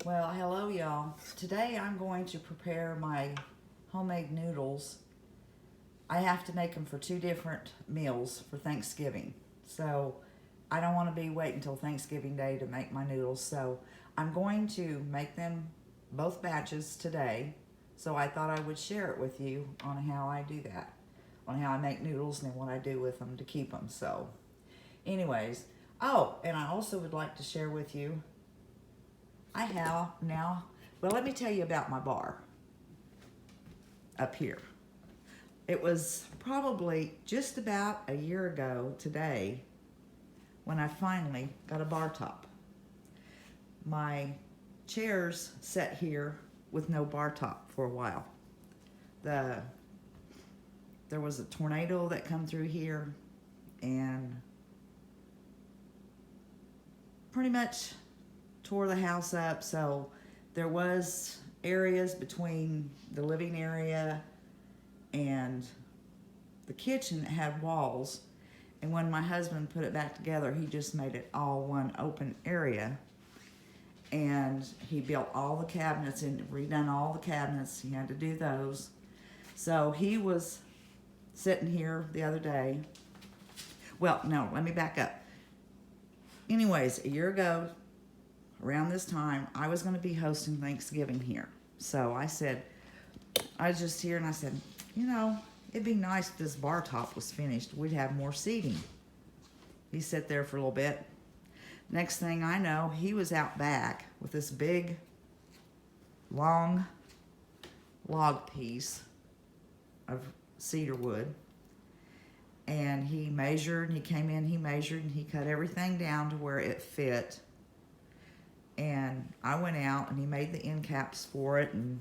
Well, hello y'all. Today I'm going to prepare my homemade noodles. I have to make them for two different meals for Thanksgiving. So I don't want to be waiting until Thanksgiving Day to make my noodles. So I'm going to make them both batches today. So I thought I would share it with you on how I do that, on how I make noodles and what I do with them to keep them. So anyways, oh, and I also would like to share with you I have now, well, let me tell you about my bar up here. It was probably just about a year ago today when I finally got a bar top. My chairs sat here with no bar top for a while. There was a tornado that come through here and pretty much tore the house up, so there was areas between the living area and the kitchen that had walls, and when my husband put it back together, he just made it all one open area, and he built all the cabinets and redone all the cabinets. He had to do those. So he was sitting here the other day. Well, no, let me back up. Anyways, a year ago, around this time, I was going to be hosting Thanksgiving here. So I said, I was just here and I said, it'd be nice if this bar top was finished. We'd have more seating. He sat there for a little bit. Next thing I know, he was out back with this big, long log piece of cedar wood. And he measured, and he came in, he measured, and he cut everything down to where it fit. And I went out and he made the end caps for it, and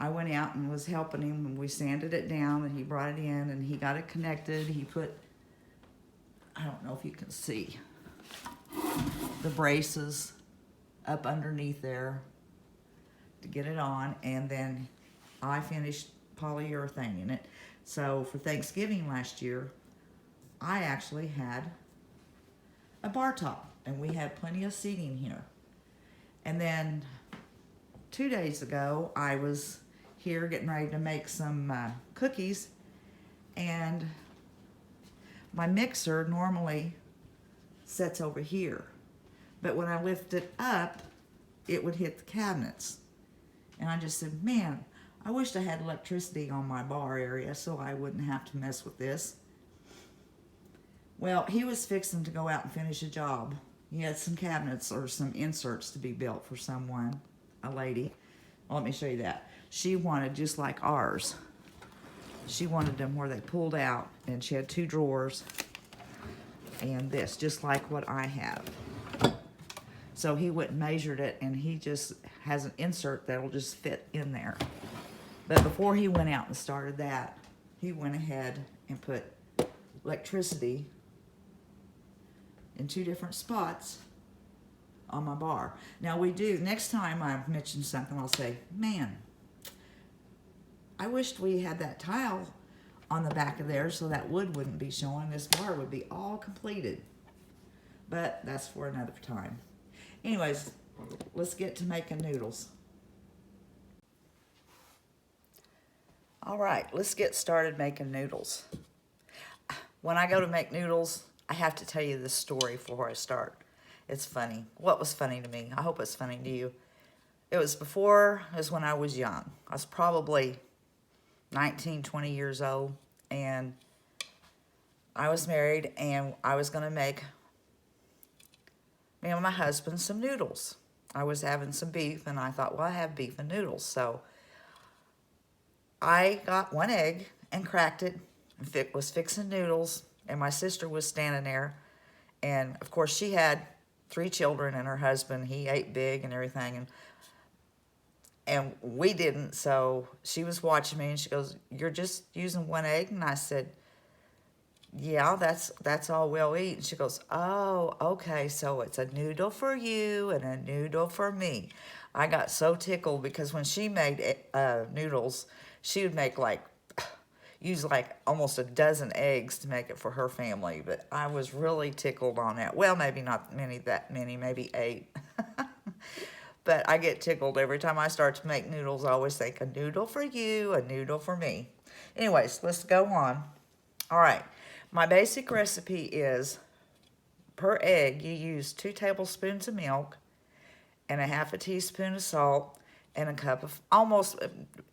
I went out and was helping him, and we sanded it down, and he brought it in and he got it connected. He put, I don't know if you can see, the braces up underneath there to get it on, and then I finished polyurethane in it. So for Thanksgiving last year, I actually had a bar top, and we had plenty of seating here. And then 2 days ago, I was here getting ready to make some cookies, and my mixer normally sits over here, but when I lift it up, it would hit the cabinets. And I just said, man, I wished I had electricity on my bar area so I wouldn't have to mess with this. Well, he was fixing to go out and finish a job. He had some cabinets or some inserts to be built for someone, a lady. Well, let me show you that. She wanted just like ours. She wanted them where they pulled out, and she had 2 drawers and this, just like what I have. So he went and measured it, and he just has an insert that'll just fit in there. But before he went out and started that, he went ahead and put electricity in 2 different spots on my bar. Now we do, next time I mention something, I'll say, man, I wished we had that tile on the back of there so that wood wouldn't be showing. This bar would be all completed. But that's for another time. Anyways, let's get to making noodles. All right, let's get started making noodles. When I go to make noodles, I have to tell you this story before I start. It's funny. What was funny to me? I hope it's funny to you. It was when I was young. I was probably 19, 20 years old, and I was married, and I was going to make me and my husband some noodles. I was having some beef, and I thought, well, I have beef and noodles. So I got 1 egg and cracked it and was fixing noodles, and my sister was standing there, and of course she had 3 children and her husband. He ate big and everything, and we didn't. So she was watching me, and she goes, "You're just using 1 egg?" And I said, "Yeah, that's all we'll eat." And she goes, "Oh, okay, so it's a noodle for you and a noodle for me." I got so tickled because when she made noodles, she would make use almost a dozen eggs to make it for her family. But I was really tickled on that. Well, maybe not that many, maybe 8. but I get tickled every time I start to make noodles. I always think a noodle for you, a noodle for me. Anyways, let's go on. All right, my basic recipe is per egg, you use 2 tablespoons of milk and a half a teaspoon of salt and a cup of, almost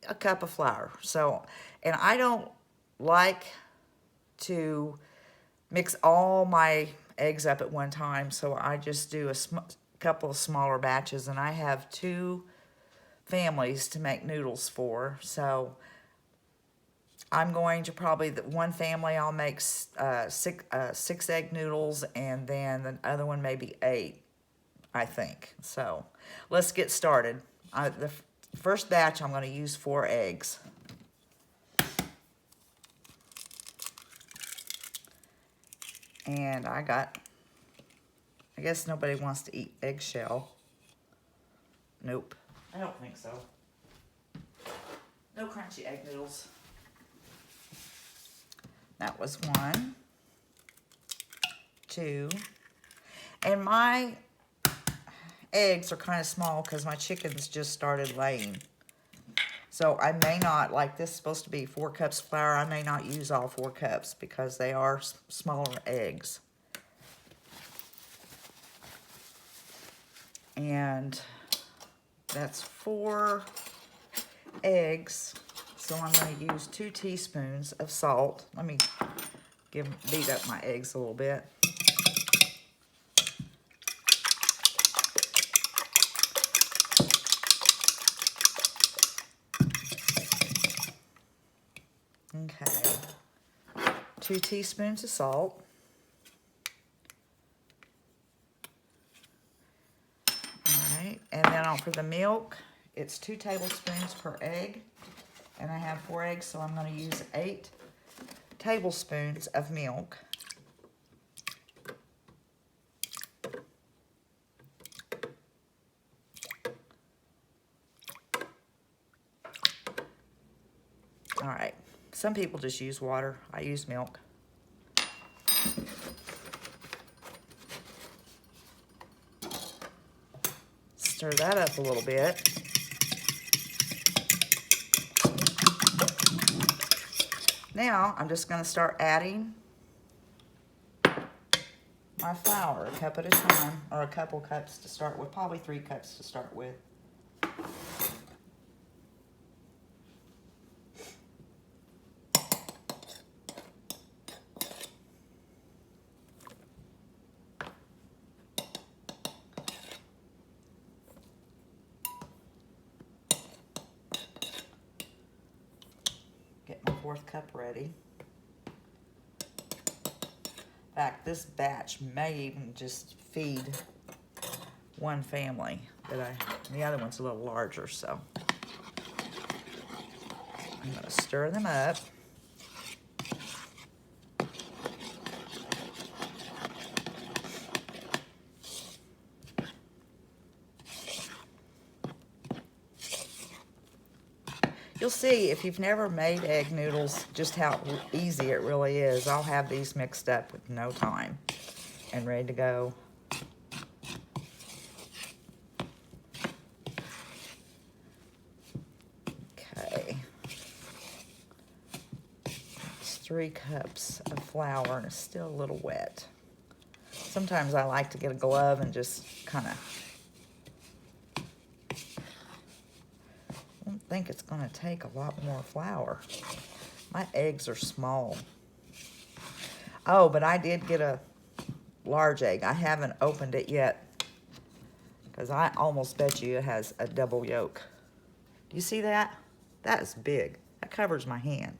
a cup of flour. So, and I don't like to mix all my eggs up at one time, so I just do a couple of smaller batches, and I have 2 families to make noodles for. So I'm going to probably, one family I'll make 6 egg noodles, and then the other one maybe 8, I think. So let's get started. The first batch I'm going to use 4 eggs. And I guess nobody wants to eat eggshell. Nope. I don't think so. No crunchy egg noodles. That was 1, 2. And my eggs are kind of small because my chickens just started laying. So I may not, like this is supposed to be 4 cups of flour, I may not use all 4 cups because they are smaller eggs. And that's 4 eggs. So I'm going to use 2 teaspoons of salt. Let me beat up my eggs a little bit. Okay. 2 teaspoons of salt. Alright, and then for the milk, it's 2 tablespoons per egg. And I have 4 eggs, so I'm going to use 8 tablespoons of milk. Alright, some people just use water. I use milk. Stir that up a little bit. Now, I'm just going to start adding my flour, a cup at a time, or a couple cups to start with, probably 3 cups to start with. Get my 4th cup ready. In fact, this batch may even just feed 1 family, the other one's a little larger, so I'm going to stir them up. You'll see, if you've never made egg noodles, just how easy it really is. I'll have these mixed up with no time and ready to go. Okay. It's 3 cups of flour, and it's still a little wet. Sometimes I like to get a glove and just kind of, I don't think it's going to take a lot more flour. My eggs are small. Oh, but I did get a large egg. I haven't opened it yet because I almost bet you it has a double yolk. Do you see that? That is big. That covers my hand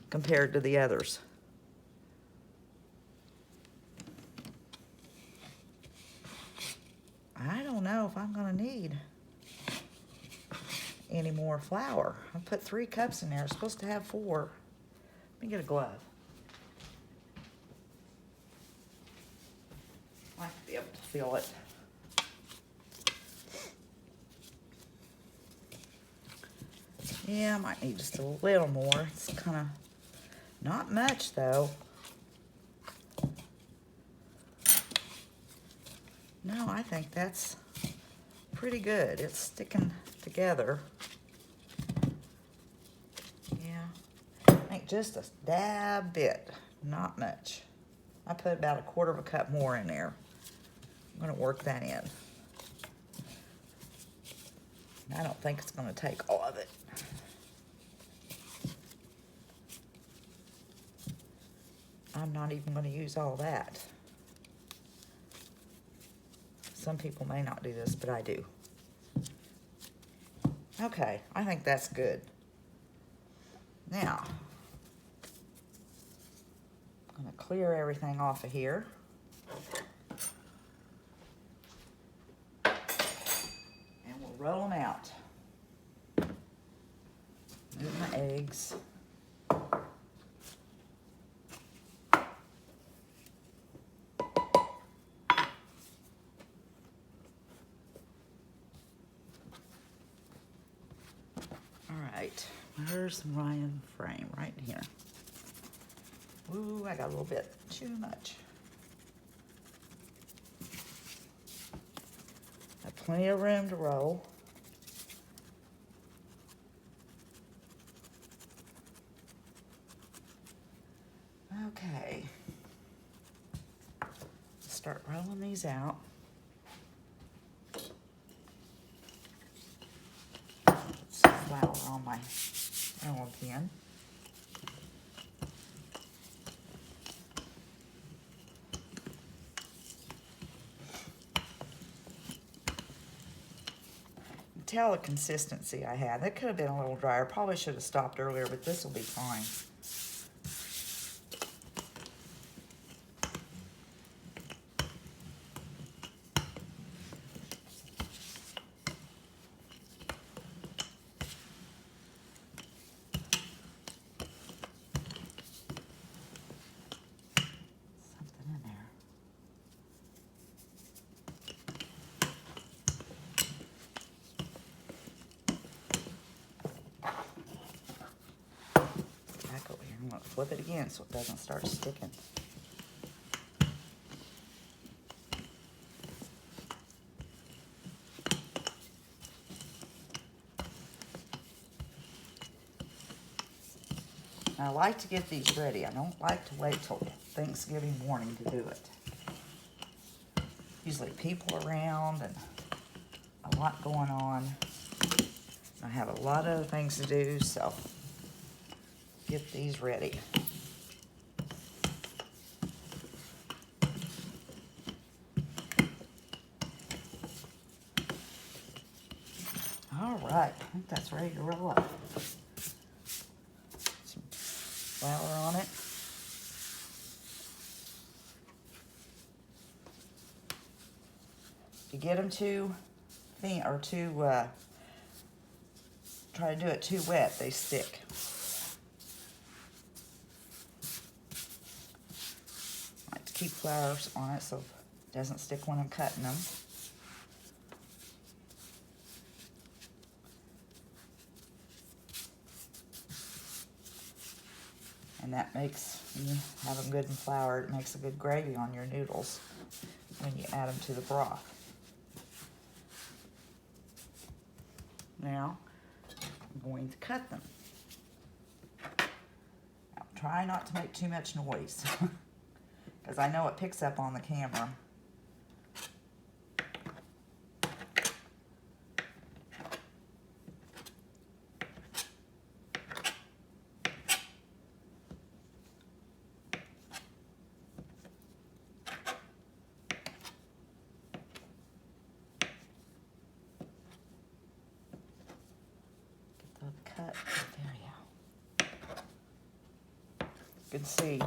compared to the others. I don't know if I'm going to need any more flour. I put 3 cups in there. It's supposed to have 4. Let me get a glove. I might be able to feel it. Yeah, I might need just a little more. It's kind of not much though. No, I think that's pretty good. It's sticking together. Yeah, I think just a dab bit, not much. I put about 1/4 cup more in there. I'm gonna work that in. I don't think it's gonna take all of it. I'm not even gonna use all that. Some people may not do this, but I do. Okay, I think that's good. Now, I'm gonna clear everything off of here. And we'll roll them out. Move my eggs. Where's my frame? Right here. Ooh, I got a little bit too much. Got plenty of room to roll. Okay. Start rolling these out. Some flour on my roll again. Tell the consistency I had. That could have been a little drier. Probably should have stopped earlier, but this will be fine. I'm going to flip it again so it doesn't start sticking. I like to get these ready. I don't like to wait till Thanksgiving morning to do it. Usually people around and a lot going on. I have a lot of other things to do, so get these ready. All right, I think that's ready to roll up. Some flour on it. If you get them too thin or too, try to do it too wet, they stick. I like to keep flour on it so it doesn't stick when I'm cutting them. And that makes, when you have them good and floured, it makes a good gravy on your noodles when you add them to the broth. Now, I'm going to cut them. Now, try not to make too much noise, because I know it picks up on the camera. Cut. There you go. You can see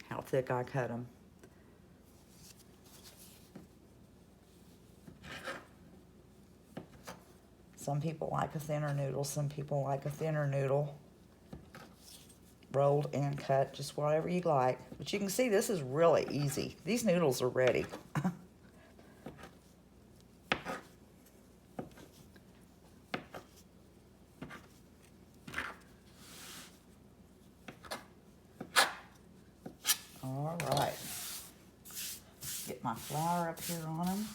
how thick I cut them. Some people like a thinner noodle. Some people like a thinner noodle. Rolled and cut, just whatever you like. But you can see this is really easy. These noodles are ready. All right. my flour up here on them.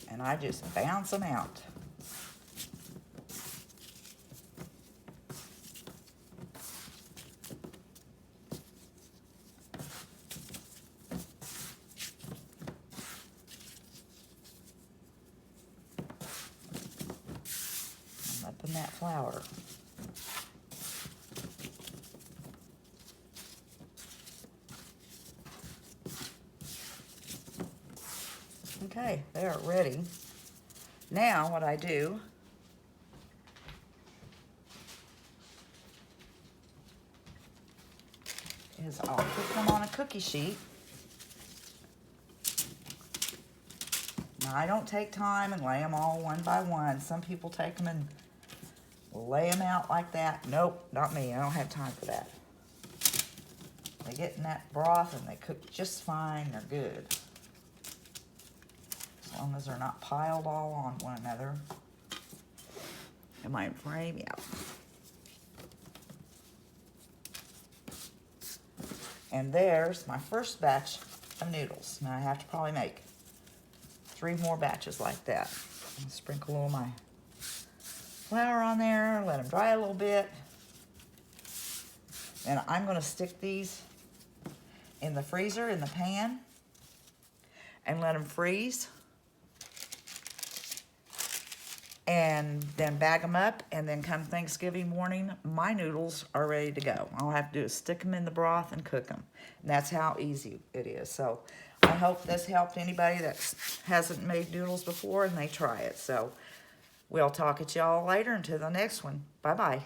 And I just bounce them out. I'm up in that flour. Okay, they are ready. Now what I do is I'll put them on a cookie sheet. Now I don't take time and lay them all one by one. Some people take them and lay them out like that. Nope, not me. I don't have time for that. They get in that broth and they cook just fine. They're good. As long as they're not piled all on one another. Am I in frame? Yeah. And there's my first batch of noodles. Now I have to probably make 3 more batches like that. I'll sprinkle a little of my flour on there, let them dry a little bit. And I'm going to stick these in the freezer, in the pan, and let them freeze. And then bag them up, and then come Thanksgiving morning, my noodles are ready to go. All I have to do is stick them in the broth and cook them. And that's how easy it is. So I hope this helped anybody that hasn't made noodles before and they try it. So we'll talk at y'all later until the next one. Bye-bye.